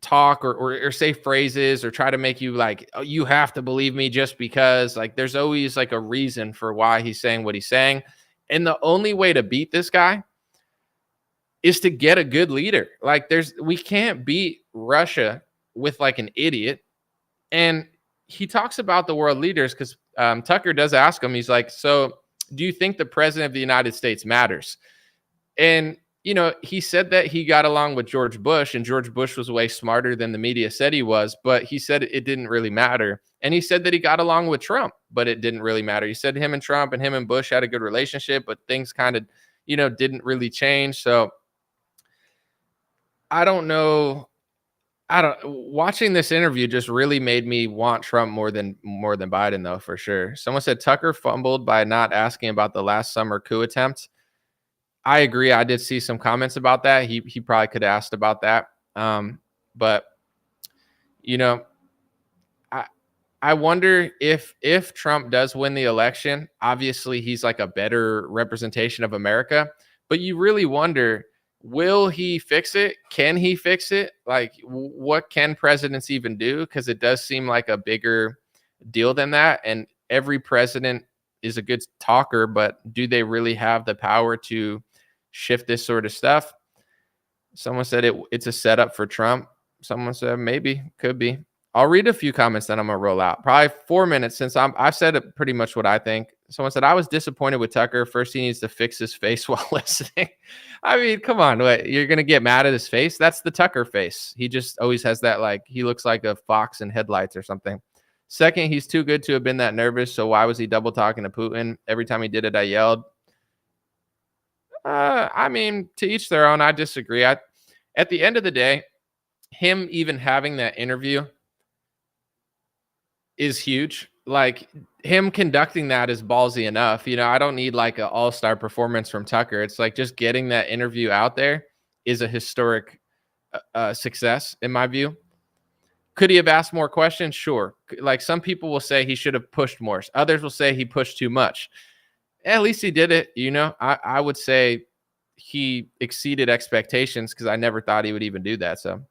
talk or say phrases or try to make you like, oh, you have to believe me just because. Like, there's always like a reason for why he's saying what he's saying. And the only way to beat this guy is to get a good leader. Like, we can't beat Russia with like an idiot. And he talks about the world leaders because Tucker does ask him, he's like, so do you think the president of the United States matters? And, he said that he got along with George Bush, and George Bush was way smarter than the media said he was, but he said it didn't really matter. And he said that he got along with Trump, but it didn't really matter. He said him and Trump and him and Bush had a good relationship, but things kind of, didn't really change. So I don't know. Watching this interview just really made me want Trump more than Biden, though, for sure. Someone said Tucker fumbled by not asking about the last summer coup attempt. I agree. I did see some comments about that. He probably could have asked about that. But I wonder if Trump does win the election, obviously he's like a better representation of America, but you really wonder, will he fix it? Can he fix it? Like, what can presidents even do? Because it does seem like a bigger deal than that. And every president is a good talker, but do they really have the power to shift this sort of stuff? Someone said it's a setup for Trump. Someone said maybe, could be. I'll read a few comments, then I'm going to roll out. Probably 4 minutes since I've said pretty much what I think. Someone said, I was disappointed with Tucker. First, he needs to fix his face while listening. I mean, come on. What, you're going to get mad at his face? That's the Tucker face. He just always has that, like, he looks like a fox in headlights or something. Second, he's too good to have been that nervous. So why was he double talking to Putin? Every time he did it, I yelled. I mean, to each their own. I disagree. At the end of the day, him even having that interview is huge. Like, him conducting that is ballsy enough. I don't need like an all-star performance from Tucker. It's like just getting that interview out there is a historic success in my view. Could he have asked more questions? Sure. Like, some people will say he should have pushed more. Others will say he pushed too much. At least he did it. I would say he exceeded expectations because I never thought he would even do that. So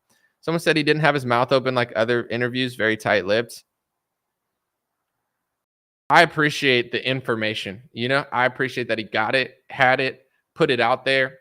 someone said he didn't have his mouth open like other interviews, very tight-lipped. I appreciate the information. I appreciate that he got it, had it, put it out there.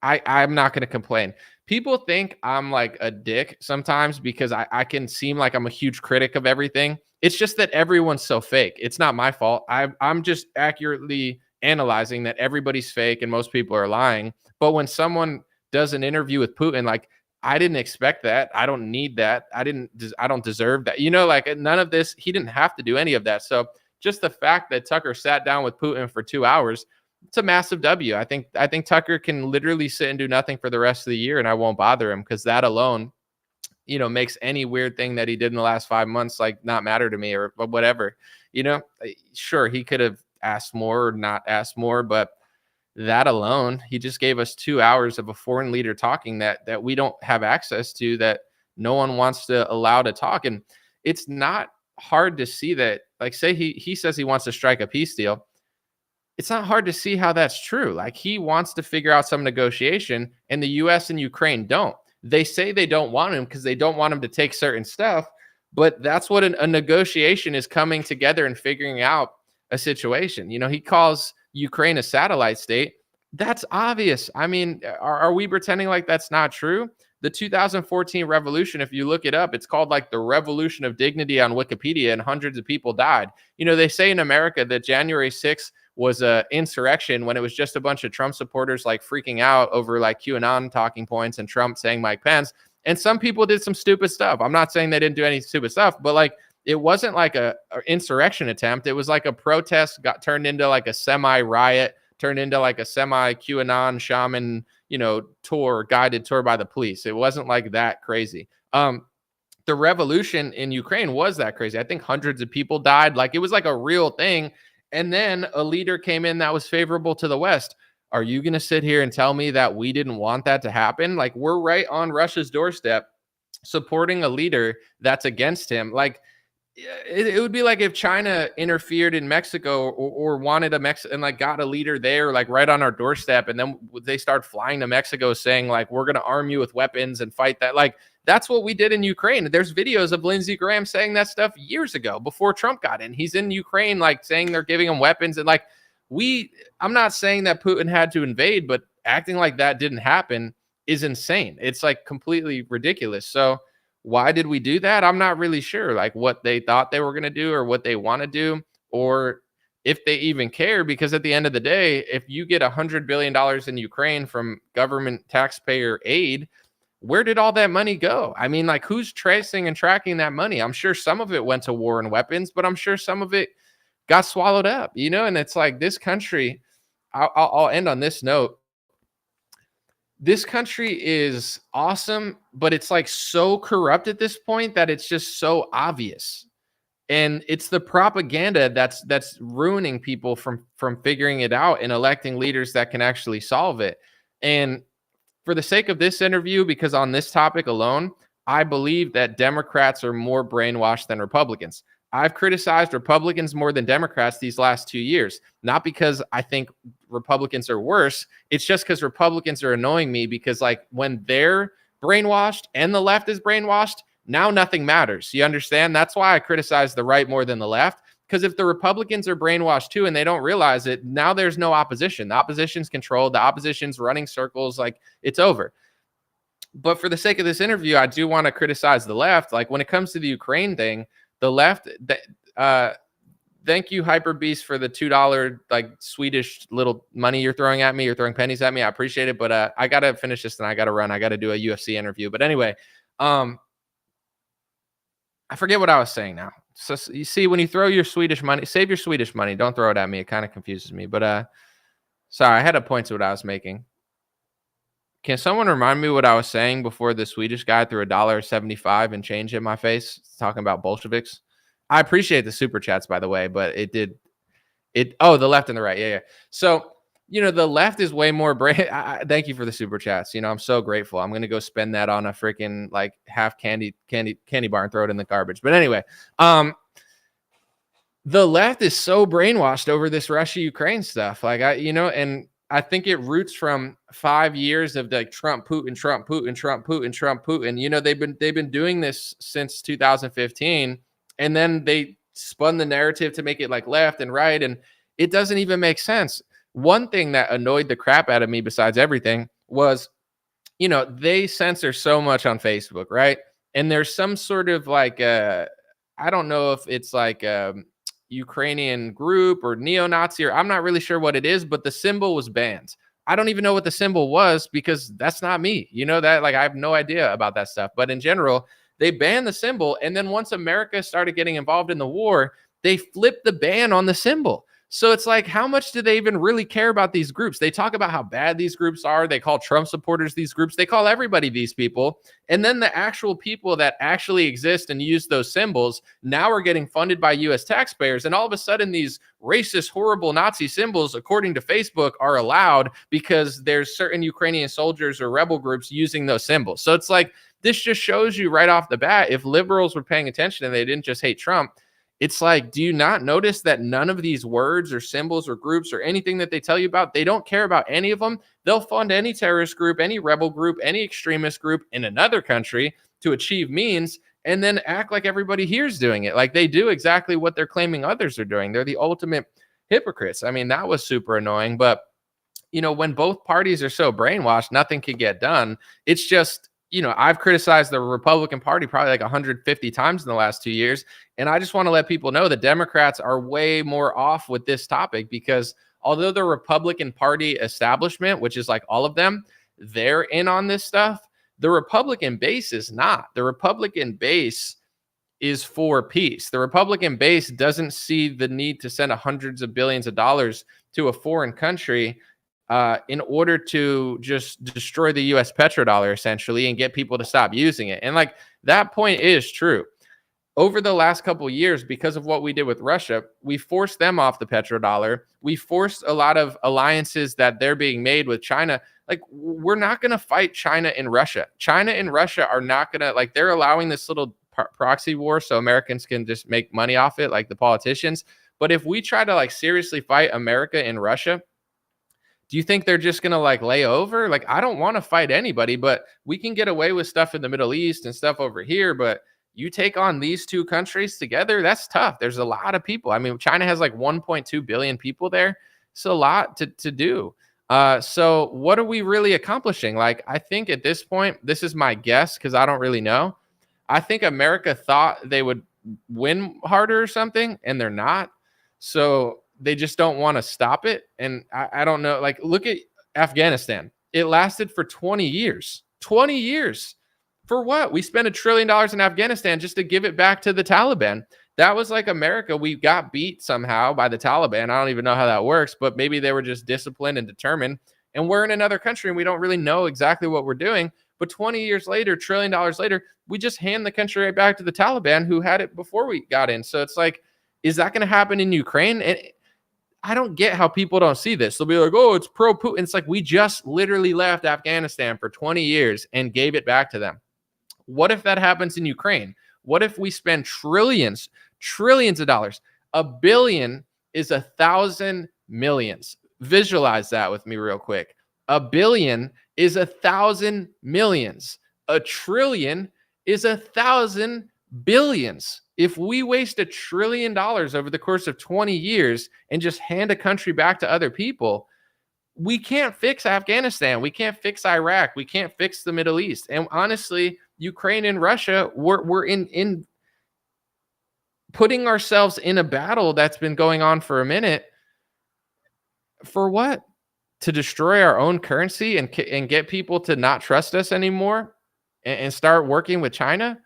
I'm not going to complain. people think I'm like a dick sometimes because I can seem like I'm a huge critic of everything. It's just that everyone's so fake. It's not my fault. I'm just accurately analyzing that everybody's fake and most people are lying. But when someone does an interview with Putin, like, I didn't expect that. I don't need that. I don't deserve that. Like, none of this, he didn't have to do any of that. So just the fact that Tucker sat down with Putin for 2 hours, it's a massive W. I think Tucker can literally sit and do nothing for the rest of the year and I won't bother him, because that alone, makes any weird thing that he did in the last 5 months like not matter to me or whatever. Sure, he could have asked more or not asked more, but that alone, he just gave us 2 hours of a foreign leader talking that we don't have access to, that no one wants to allow to talk. And it's not hard to see that, like, say he says he wants to strike a peace deal. It's not hard to see how that's true. Like, he wants to figure out some negotiation and the US and Ukraine don't. They say they don't want him because they don't want him to take certain stuff, but that's what a negotiation is, coming together and figuring out a situation. He calls Ukraine a satellite state. That's obvious. I mean, are we pretending like that's not true? The 2014 revolution, if you look it up, it's called like the Revolution of Dignity on Wikipedia, and hundreds of people died. They say in America that January 6th was a insurrection, when it was just a bunch of Trump supporters like freaking out over like QAnon talking points and Trump saying Mike Pence. And some people did some stupid stuff. I'm not saying they didn't do any stupid stuff, but like, it wasn't like a insurrection attempt. It was like a protest got turned into like a semi riot, turned into like a semi QAnon shaman, guided tour by the police. It wasn't like that crazy. The revolution in Ukraine was that crazy. I think hundreds of people died. Like, it was like a real thing. And then a leader came in that was favorable to the West. Are you going to sit here and tell me that we didn't want that to happen? Like, we're right on Russia's doorstep supporting a leader that's against him. Like, it would be like if China interfered in Mexico or wanted and like got a leader there, like right on our doorstep. And then they start flying to Mexico saying like, we're going to arm you with weapons and fight that. Like, that's what we did in Ukraine. There's videos of Lindsey Graham saying that stuff years ago before Trump got in. He's in Ukraine, like saying they're giving him weapons. And like, I'm not saying that Putin had to invade, but acting like that didn't happen is insane. It's like completely ridiculous. So why did we do that? I'm not really sure, like what they thought they were going to do or what they want to do, or if they even care, because at the end of the day, if you get $100 billion in Ukraine from government taxpayer aid, where did all that money go? I mean, like, who's tracing and tracking that money? I'm sure some of it went to war and weapons, but I'm sure some of it got swallowed up, and it's like, this country, I'll end on this note. This country is awesome, but it's like so corrupt at this point that it's just so obvious. And it's the propaganda that's ruining people from figuring it out and electing leaders that can actually solve it. And for the sake of this interview, because on this topic alone, I believe that Democrats are more brainwashed than Republicans. I've criticized Republicans more than Democrats these last 2 years, not because I think Republicans are worse. It's just because Republicans are annoying me, because like when they're brainwashed and the left is brainwashed, now nothing matters. You understand? That's why I criticize the right more than the left, because if the Republicans are brainwashed too and they don't realize it, now there's no opposition. The opposition's controlled. The opposition's running circles. Like, it's over. But for the sake of this interview, I do want to criticize the left. Like, when it comes to the Ukraine thing, the left, thank you, Hyper Beast, for the $2 like Swedish little money you're throwing at me. You're throwing pennies at me. I appreciate it, but I gotta finish this and I gotta run. I gotta do a UFC interview. But anyway, I forget what I was saying now. So you see, when you throw your Swedish money, save your Swedish money. Don't throw it at me. It kind of confuses me. But sorry, I had a point to what I was making. Can someone remind me what I was saying before the Swedish guy threw $1.75 and change in my face talking about Bolsheviks? I appreciate the super chats, by the way, but the left and the right. Yeah. So, the left is way more brave. Thank you for the super chats. I'm so grateful. I'm going to go spend that on a freaking like half candy bar and throw it in the garbage. But anyway, the left is so brainwashed over this Russia-Ukraine stuff. Like, and I think it roots from 5 years of like Trump, Putin. They've been doing this since 2015, and then they spun the narrative to make it like left and right, and it doesn't even make sense. One thing that annoyed the crap out of me, besides everything, was you know, they censor so much on Facebook, right? And there's some sort of like, I don't know if it's like a Ukrainian group or neo-Nazi, or I'm not really sure what it is, but the symbol was banned. I don't even know what the symbol was because that's not me. You know that, like, I have no idea about that stuff. But in general, they banned the symbol. And then once America started getting involved in the war, they flipped the ban on the symbol. So it's like, how much do they even really care about these groups? They talk about how bad these groups are. They call Trump supporters these groups. They call everybody these people. And then the actual people that actually exist and use those symbols now are getting funded by US taxpayers. And all of a sudden, these racist, horrible Nazi symbols, according to Facebook, are allowed because there's certain Ukrainian soldiers or rebel groups using those symbols. So it's like, this just shows you right off the bat, if liberals were paying attention and they didn't just hate Trump, it's like, do you not notice that none of these words or symbols or groups or anything that they tell you about, they don't care about any of them? They'll fund any terrorist group, any rebel group, any extremist group in another country to achieve means, and then act like everybody here is doing it. Like they do exactly what they're claiming others are doing. They're the ultimate hypocrites. I mean, that was super annoying. But, you know, when both parties are so brainwashed, nothing can get done. It's just, you know, I've criticized the Republican Party probably like 150 times in the last 2 years. And I just want to let people know the Democrats are way more off with this topic, because although the Republican Party establishment, which is like all of them, they're in on this stuff, the Republican base is not. The Republican base is for peace. The Republican base doesn't see the need to send hundreds of billions of dollars to a foreign country in order to just destroy the US petrodollar, essentially, and get people to stop using it. And like, that point is true. Over the last couple of years, because of what we did with Russia, we forced them off the petrodollar. We forced a lot of alliances that they're being made with China. Like, we're not going to fight China and Russia. China and Russia are not going to, like, they're allowing this little proxy war so Americans can just make money off it, like the politicians. But if we try to like seriously fight America and Russia, do you think they're just going to like lay over? Like, I don't want to fight anybody, but we can get away with stuff in the Middle East and stuff over here. But you take on these two countries together, that's tough. There's a lot of people. I mean, China has like 1.2 billion people there. It's a lot to do. So what are we really accomplishing? Like, I think at this point, this is my guess because I don't really know. I think America thought they would win harder or something, and they're not. So they just don't want to stop it. And I don't know. Like, look at Afghanistan. It lasted for 20 years. 20 years. For what? We spent $1 trillion in Afghanistan just to give it back to the Taliban. That was like America. We got beat somehow by the Taliban. I don't even know how that works, but maybe they were just disciplined and determined. And we're in another country and we don't really know exactly what we're doing. But 20 years later, $1 trillion later, we just hand the country right back to the Taliban, who had it before we got in. So it's like, is that going to happen in Ukraine? And I don't get how people don't see this. They'll be like, oh, it's pro-Putin. It's like, we just literally left Afghanistan for 20 years and gave it back to them. What if that happens in Ukraine? What if we spend trillions of dollars? $1 billion is 1,000 millions. Visualize that with me real quick. $1 billion is 1,000 millions. $1 trillion is 1,000 billions. If we waste $1 trillion over the course of 20 years and just hand a country back to other people, we can't fix Afghanistan. We can't fix Iraq. We can't fix the Middle East. And honestly, Ukraine and Russia, we're in putting ourselves in a battle that's been going on for a minute. For what? To destroy our own currency and get people to not trust us anymore and start working with China?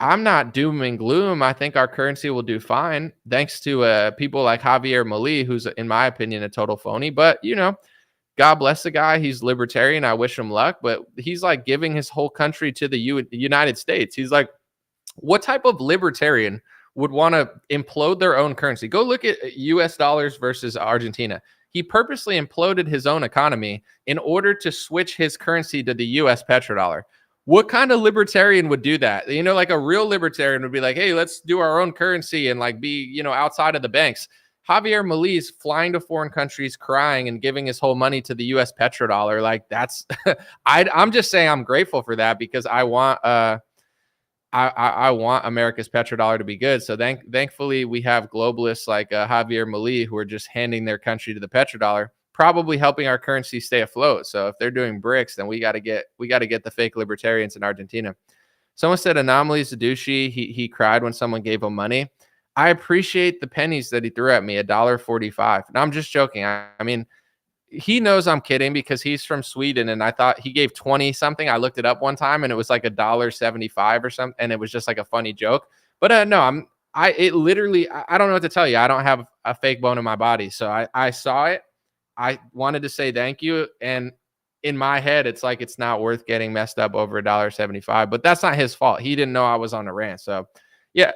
I'm not doom and gloom. I think our currency will do fine, thanks to people like Javier Milei, who's, in my opinion, a total phony. But, you know, God bless the guy. He's libertarian. I wish him luck. But he's like giving his whole country to the United States. He's like, what type of libertarian would want to implode their own currency? Go look at US dollars versus Argentina. He purposely imploded his own economy in order to switch his currency to the US petrodollar. What kind of libertarian would do that? You know, like a real libertarian would be like, hey, let's do our own currency and like be, you know, outside of the banks. Javier Milei flying to foreign countries, crying and giving his whole money to the US petrodollar. Like, that's, I'm just saying I'm grateful for that, because I want, I want America's petrodollar to be good. So thankfully we have globalists like Javier Milei who are just handing their country to the petrodollar. probably helping our currency stay afloat. So if they're doing BRICS, then we got to get the fake libertarians in Argentina. Someone said Anomaly's a douchey. He cried when someone gave him money. I appreciate the pennies that he threw at me, $1.45. No, I'm just joking. I mean, he knows I'm kidding because he's from Sweden, and I thought he gave 20 something. I looked it up one time and it was like $1.75 or something, and it was just like a funny joke. But no, I don't know what to tell you. I don't have a fake bone in my body. So I saw it. I wanted to say thank you. And in my head, it's like it's not worth getting messed up over $1.75, but that's not his fault. He didn't know I was on a rant. So yeah,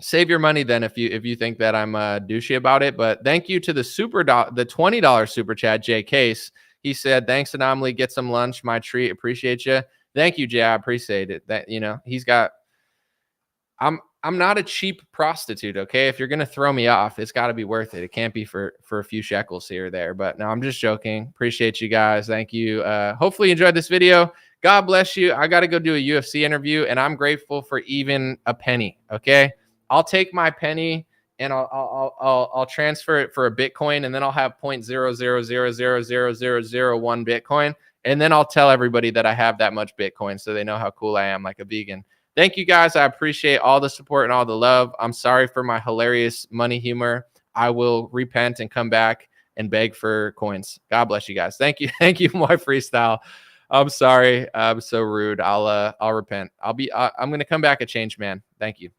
save your money then if you think that I'm douchey about it. But thank you to the $20 super chat, Jay Case. He said, thanks, Anomaly. Get some lunch. My treat. Appreciate you. Thank you, Jay. I appreciate it. That, he's got, I'm not a cheap prostitute. Okay. If you're going to throw me off, it's got to be worth it. It can't be for a few shekels here or there, but no, I'm just joking. Appreciate you guys. Thank you. Hopefully you enjoyed this video. God bless you. I got to go do a UFC interview, and I'm grateful for even a penny. Okay. I'll take my penny and I'll transfer it for a Bitcoin, and then I'll have 0.000000001 Bitcoin. And then I'll tell everybody that I have that much Bitcoin so they know how cool I am, like a vegan. Thank you guys. I appreciate all the support and all the love. I'm sorry for my hilarious money humor. I will repent and come back and beg for coins. God bless you guys. Thank you. Thank you, my freestyle. I'm sorry. I'm so rude. I'll repent. I'm going to come back a changed man. Thank you.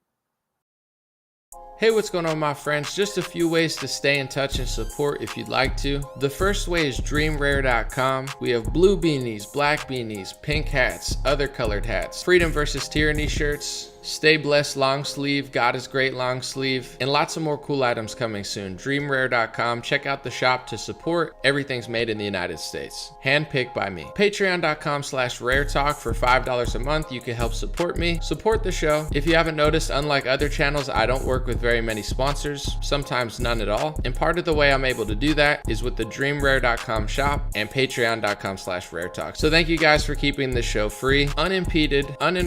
Hey, what's going on, my friends? Just a few ways to stay in touch and support if you'd like to. The first way is dreamrare.com. We have blue beanies, black beanies, pink hats, other colored hats, freedom versus tyranny shirts, stay blessed long sleeve, God is great long sleeve, and lots of more cool items coming soon. Dreamrare.com. Check out the shop to support. Everything's made in the United States. Handpicked by me. Patreon.com/raretalk for $5 a month. You can help support me, support the show. If you haven't noticed, unlike other channels, I don't work with very many sponsors, sometimes none at all. And part of the way I'm able to do that is with the dreamrare.com shop and patreon.com/raretalk. So thank you guys for keeping this show free, unimpeded, uninterrupted.